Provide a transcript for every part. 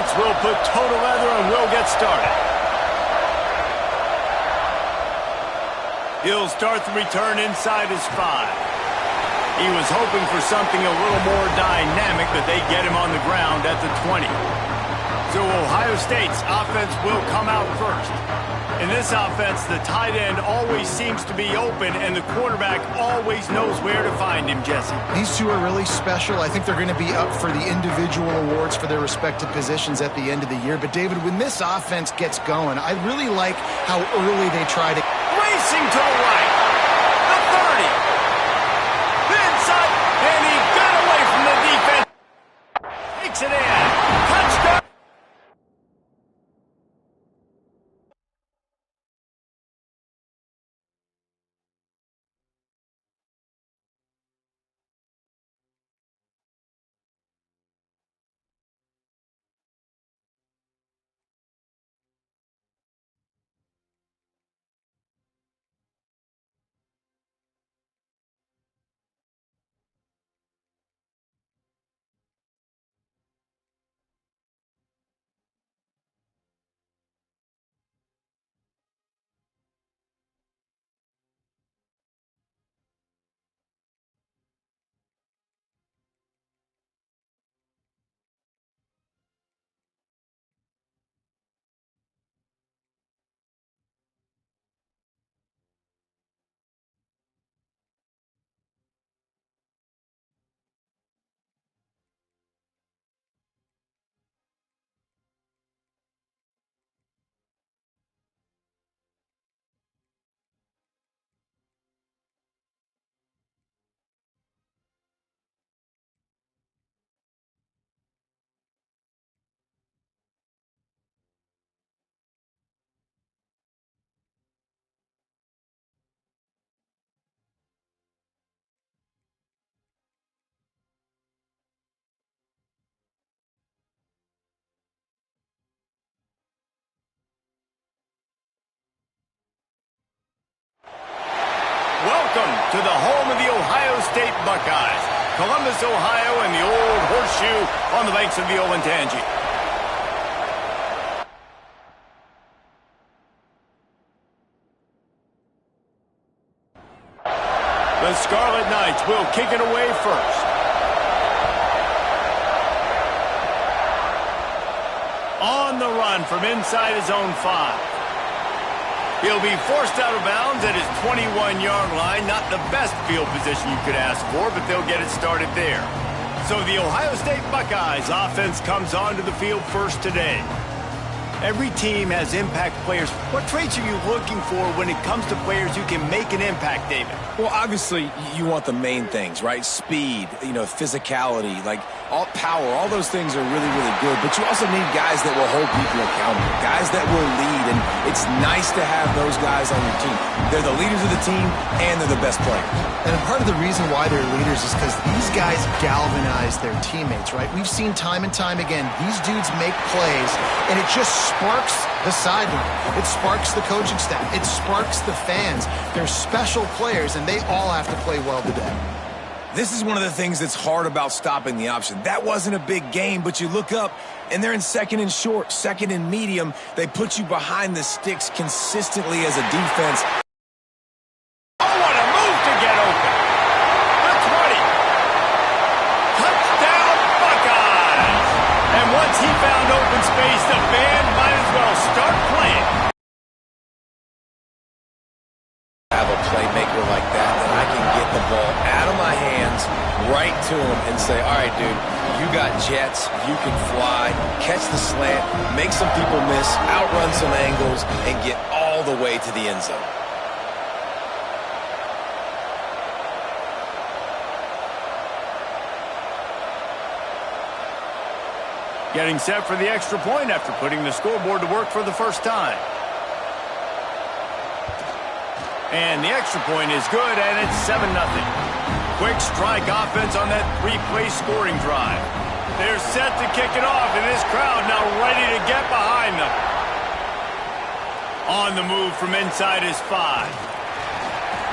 Knights will put total leather and will get started. He'll start the return inside his 5. He was hoping for something a little more dynamic, but they get him on the ground at the 20. So Ohio State's offense will come out first. In this offense, the tight end always seems to be open, and the quarterback always knows where to find him, Jesse. These two are really special. I think they're going to be up for the individual awards for their respective positions at the end of the year. But, David, when this offense gets going, I really like how early they try to... Racing to the right. The 30. The inside, and he got away from the defense. Takes it in. Touchdown. Welcome to the home of the Ohio State Buckeyes, Columbus, Ohio, and the old horseshoe on the banks of the Olentangy. The Scarlet Knights will kick it away first. On the run from inside his own 5. He'll be forced out of bounds at his 21-yard line. Not the best field position you could ask for, but they'll get it started there. So the Ohio State Buckeyes offense comes onto the field first today. Every team has impact players. What traits are you looking for when it comes to players who can make an impact, David? Well, obviously, you want the main things, right? Speed, physicality, like all power, all those things are really, really good. But you also need guys that will hold people accountable, guys that will lead. And it's nice to have those guys on your team. They're the leaders of the team, and they're the best players. And part of the reason why they're leaders is because these guys galvanize their teammates, right? We've seen time and time again, these dudes make plays, and it just sparks the sideline. It sparks the coaching staff. It sparks the fans. They're special players, and they all have to play well today. This is one of the things that's hard about stopping the option. That wasn't a big game, but you look up, and they're in second and short, second and medium. They put you behind the sticks consistently as a defense. Oh, what a move to get open. The 20. Touchdown, Buckeyes. And once he found open space, the band might as well start playing. Have a playmaker like that I can get the ball out of my hands right to him and say, all right, dude, you got jets, you can fly, catch the slant, make some people miss, outrun some angles, and get all the way to the end zone. Getting set for the extra point after putting the scoreboard to work for the first time. And the extra point is good, and it's 7-0. Quick strike offense on that 3-play scoring drive. They're set to kick it off, and this crowd now ready to get behind them. On the move from inside his 5.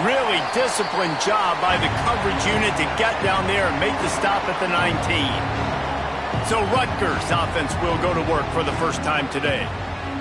Really disciplined job by the coverage unit to get down there and make the stop at the 19. So Rutgers offense will go to work for the first time today.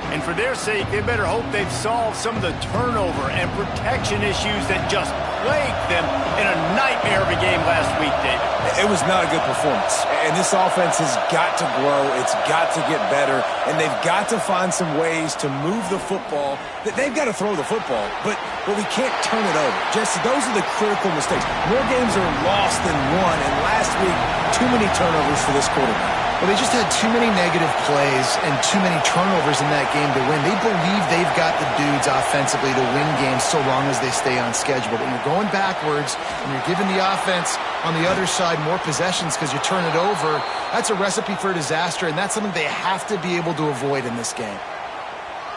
And for their sake, they better hope they've solved some of the turnover and protection issues that just plagued them in a nightmare of a game last week, David. It was not a good performance. And this offense has got to grow. It's got to get better. And they've got to find some ways to move the football. They've got to throw the football, but we can't turn it over. Jesse, those are the critical mistakes. More games are lost than won. And last week, too many turnovers for this quarterback. Well, they just had too many negative plays and too many turnovers in that game to win. They believe they've got the dudes offensively to win games so long as they stay on schedule. But when you're going backwards and you're giving the offense on the other side more possessions because you turn it over, that's a recipe for disaster, and that's something they have to be able to avoid in this game.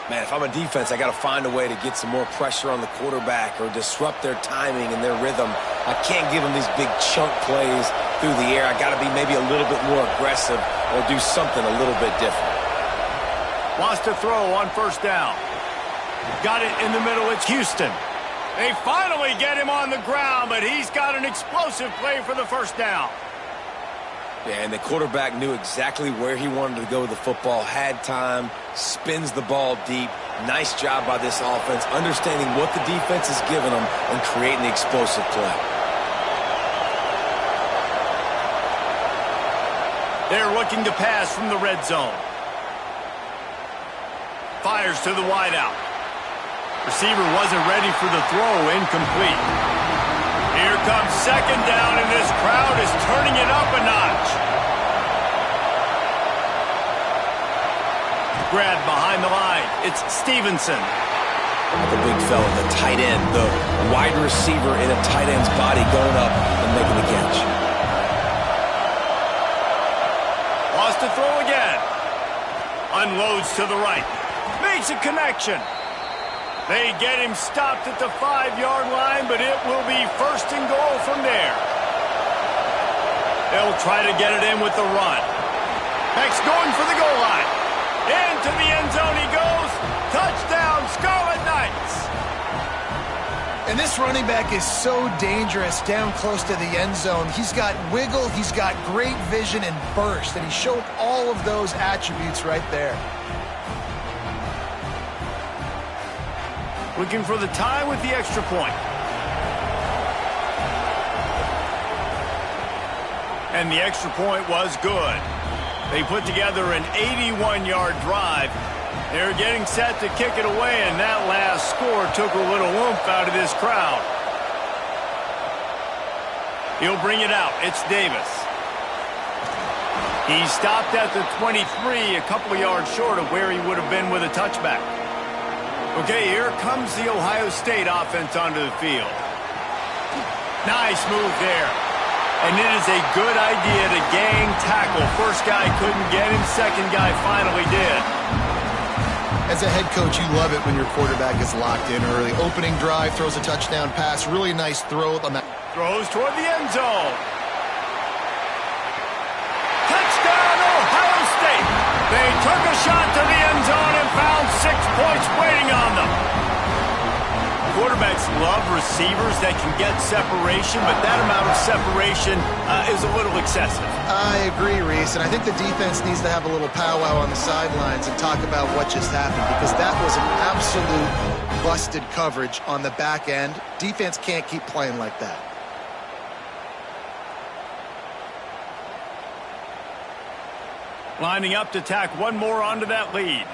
Man, if I'm a defense, I got to find a way to get some more pressure on the quarterback or disrupt their timing and their rhythm. I can't give them these big chunk plays through the air. I got to be maybe a little bit more aggressive or do something a little bit different. Wants to throw on first down. Got it in the middle. It's Houston. They finally get him on the ground, but he's got an explosive play for the first down. Yeah, and the quarterback knew exactly where he wanted to go with the football, had time, spins the ball deep. Nice job by this offense, understanding what the defense is giving them and creating the explosive play. They're looking to pass from the red zone. Fires to the wideout. Receiver wasn't ready for the throw, incomplete. Here comes second down, and this crowd is turning it up a notch. Grab behind the line. It's Stevenson. The big fella, the tight end, the wide receiver in a tight end's body going up and making the catch. Lost to throw again. Unloads to the right. Makes a connection. They get him stopped at the 5-yard line, but it will be first and goal from there. They'll try to get it in with the run. Beck's going for the goal line. Into the end zone he goes. Touchdown, Scarlet Knights. And this running back is so dangerous down close to the end zone. He's got wiggle, he's got great vision and burst, and he showed all of those attributes right there. Looking for the tie with the extra point. And the extra point was good. They put together an 81-yard drive. They're getting set to kick it away, and that last score took a little oomph out of this crowd. He'll bring it out. It's Davis. He stopped at the 23, a couple of yards short of where he would have been with a touchback. Okay, here comes the Ohio State offense onto the field. Nice move there. And it is a good idea to gang tackle. First guy couldn't get him. Second guy finally did. As a head coach, you love it when your quarterback is locked in early. Opening drive, throws a touchdown pass. Really nice throw on that. Throws toward the end zone. Touchdown, Ohio State. They took a shot to the end zone and found 6 points waiting on them. Quarterbacks love receivers that can get separation, but that amount of separation is a little excessive. I agree, Reese, and I think the defense needs to have a little powwow on the sidelines and talk about what just happened, because that was an absolute busted coverage on the back end. Defense can't keep playing like that. Lining up to tack one more onto that lead.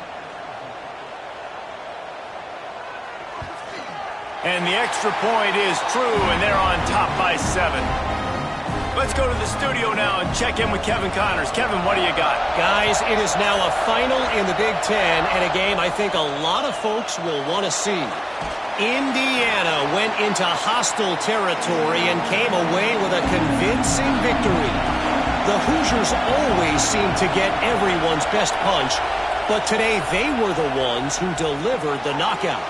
And the extra point is true, and they're on top by 7. Let's go to the studio now and check in with Kevin Connors. Kevin, what do you got? Guys, it is now a final in the Big Ten, and a game I think a lot of folks will want to see. Indiana went into hostile territory and came away with a convincing victory. The Hoosiers always seem to get everyone's best punch, but today they were the ones who delivered the knockout.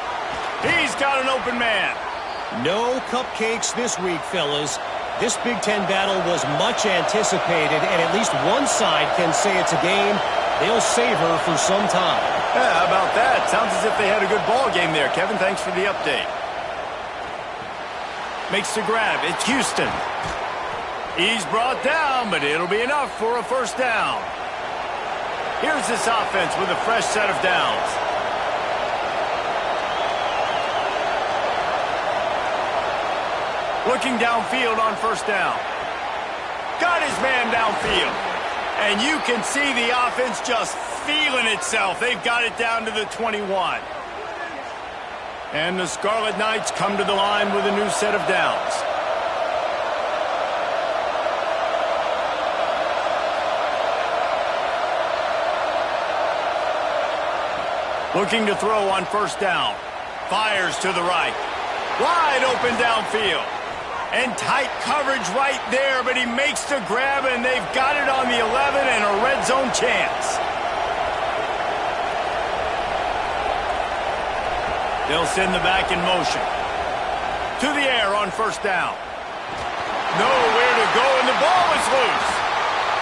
He's got an open man. No cupcakes this week, fellas. This Big Ten battle was much anticipated, and at least one side can say it's a game they'll savor for some time. Yeah, how about that? Sounds as if they had a good ball game there, Kevin. Thanks for the update. Makes the grab. It's Houston. He's brought down, but it'll be enough for a first down. Here's this offense with a fresh set of downs. Looking downfield on first down. Got his man downfield. And you can see the offense just feeling itself. They've got it down to the 21. And the Scarlet Knights come to the line with a new set of downs. Looking to throw on first down. Fires to the right. Wide open downfield. And tight coverage right there, but he makes the grab, and they've got it on the 11 and a red zone chance. They'll send the back in motion. To the air on first down. Nowhere to go, and the ball is loose.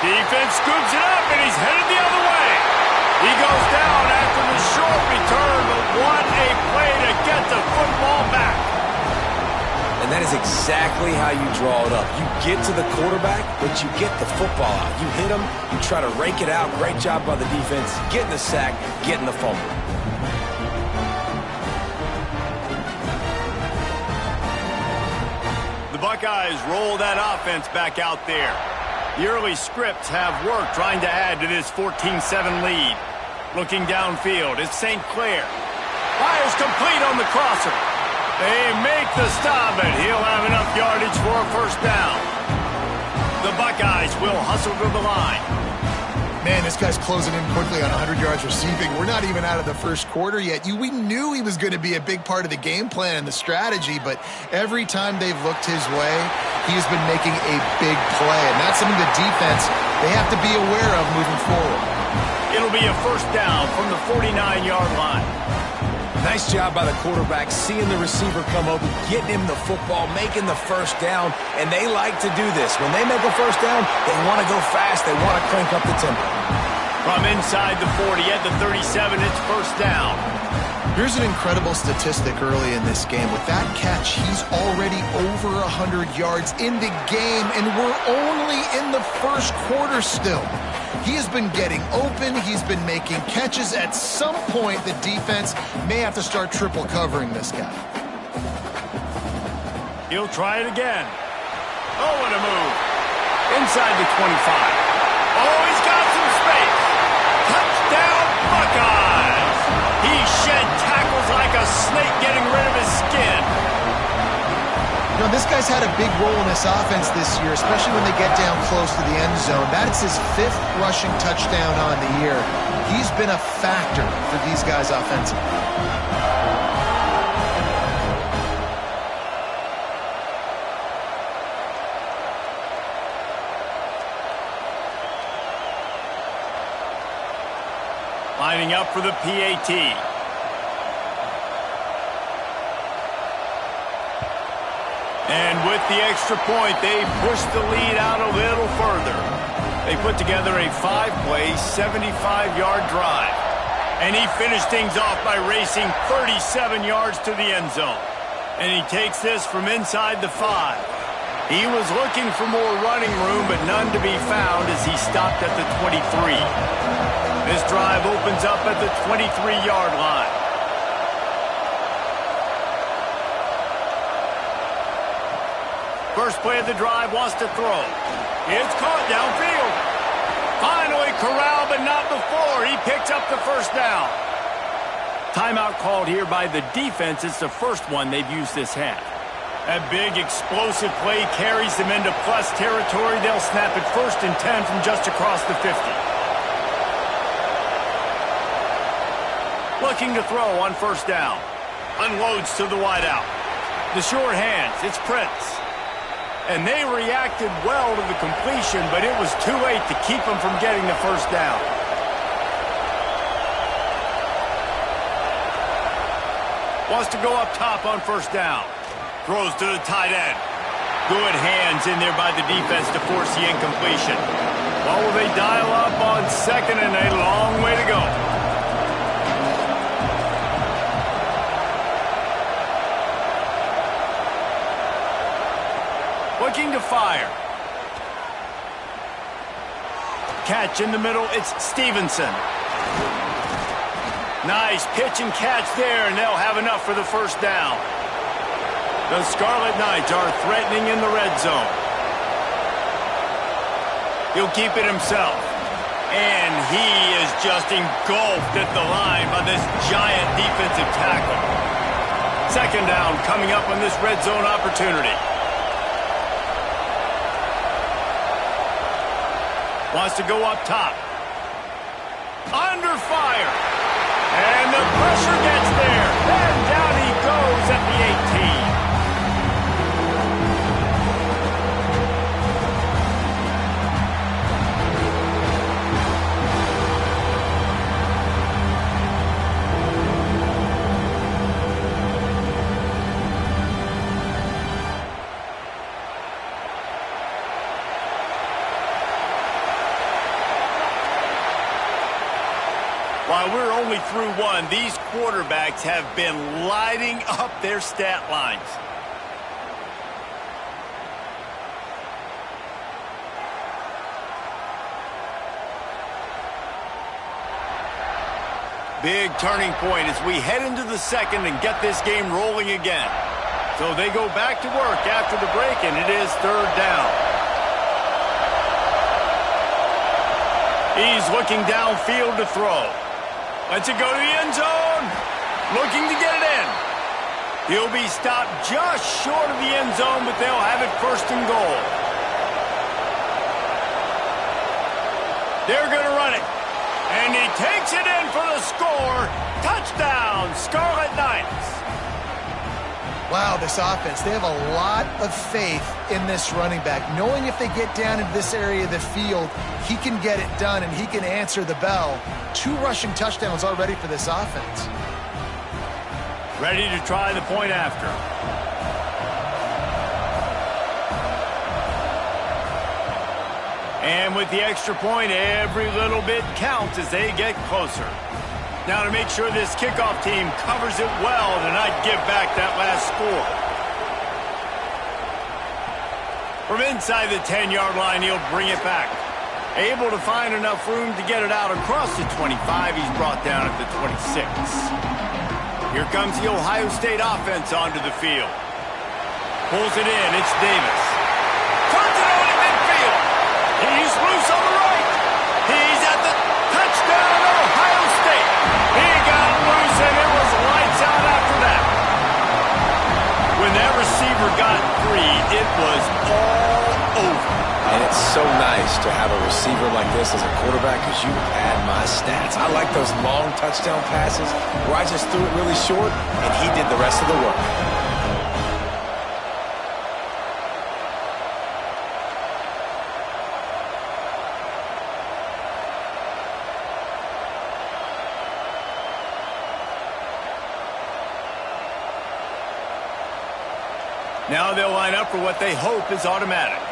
Defense scoops it up, and he's headed the other way. He goes down after the short return, but what a play to get the football back. And that is exactly how you draw it up. You get to the quarterback, but you get the football out. You hit him, you try to rake it out. Great job by the defense, getting the sack, getting the fumble. The Buckeyes roll that offense back out there. The early scripts have worked trying to add to this 14-7 lead. Looking downfield, it's St. Clair. Fires complete on the crosser. They make the stop, and he'll have enough yardage for a first down. The Buckeyes will hustle to the line. Man, this guy's closing in quickly on 100 yards receiving. We're not even out of the first quarter yet. We knew he was going to be a big part of the game plan and the strategy, but every time they've looked his way, he has been making a big play. And that's something the defense, they have to be aware of moving forward. It'll be a first down from the 49-yard line. Nice job by the quarterback, seeing the receiver come open, getting him the football, making the first down, and they like to do this. When they make a first down, they want to go fast, they want to crank up the tempo. From inside the 40 at the 37, it's first down. Here's an incredible statistic early in this game. With that catch, he's already over 100 yards in the game, and we're only in the first quarter still. He has been getting open. He's been making catches. At some point, the defense may have to start triple covering this guy. He'll try it again. Oh, what a move. Inside the 25. Oh, he's got some space. Touchdown, Buckeyes. He shed tackles like a snake getting rid of his skin. You know, this guy's had a big role in this offense this year, especially when they get down close to the end zone. That's his 5th rushing touchdown on the year. He's been a factor for these guys offensively. Lining up for the PAT. And with the extra point, they push the lead out a little further. They put together a 5-play, 75-yard drive. And he finished things off by racing 37 yards to the end zone. And he takes this from inside the 5. He was looking for more running room, but none to be found as he stopped at the 23. This drive opens up at the 23-yard line. First play of the drive, wants to throw. It's caught downfield. Finally corralled, but not before. He picks up the first down. Timeout called here by the defense. It's the first one they've used this half. That big explosive play carries them into plus territory. They'll snap it 1st and 10 from just across the 50. Looking to throw on first down. Unloads to the wideout. The short hands, it's Prince. And they reacted well to the completion, but it was too late to keep them from getting the first down. Wants to go up top on first down. Throws to the tight end. Good hands in there by the defense to force the incompletion. Well, will they dial up on second and a long way to go? Looking to fire. catch in the middle. It's Stevenson. Nice pitch and catch there, and they'll have enough for the first down. The Scarlet Knights are threatening in the red zone. He'll keep it himself. And he is just engulfed at the line by this giant defensive tackle. Second down coming up on this red zone opportunity. Wants to go up top. Under fire. And the pressure gets there. And down he goes at the 18. While we're only through one, these quarterbacks have been lighting up their stat lines. Big turning point as we head into the second and get this game rolling again. So they go back to work after the break, and it is third down. He's looking downfield to throw. Lets it go to the end zone. Looking to get it in. He'll be stopped just short of the end zone, but they'll have it first and goal. They're going to run it. And he takes it in for the score. Touchdown, Scarlet Knights. Wow, this offense, they have a lot of faith in this running back. Knowing if they get down into this area of the field, he can get it done and he can answer the bell. 2 rushing touchdowns already for this offense. Ready to try the point after. And with the extra point, every little bit counts as they get closer. Now to make sure this kickoff team covers it well to not give back that last score. From inside the 10-yard line, he'll bring it back. Able to find enough room to get it out across the 25. He's brought down at the 26. Here comes the Ohio State offense onto the field. Pulls it in. It's Davis. Turns it over to midfield. He's loose on the right. He's at the touchdown, Ohio State. He got loose, and it was lights out after that. When that receiver got free, it was all over. And it's so nice to have a receiver like this as a quarterback because you pad my stats. I like those long touchdown passes where I just threw it really short, and he did the rest of the work. Now they'll line up for what they hope is automatic.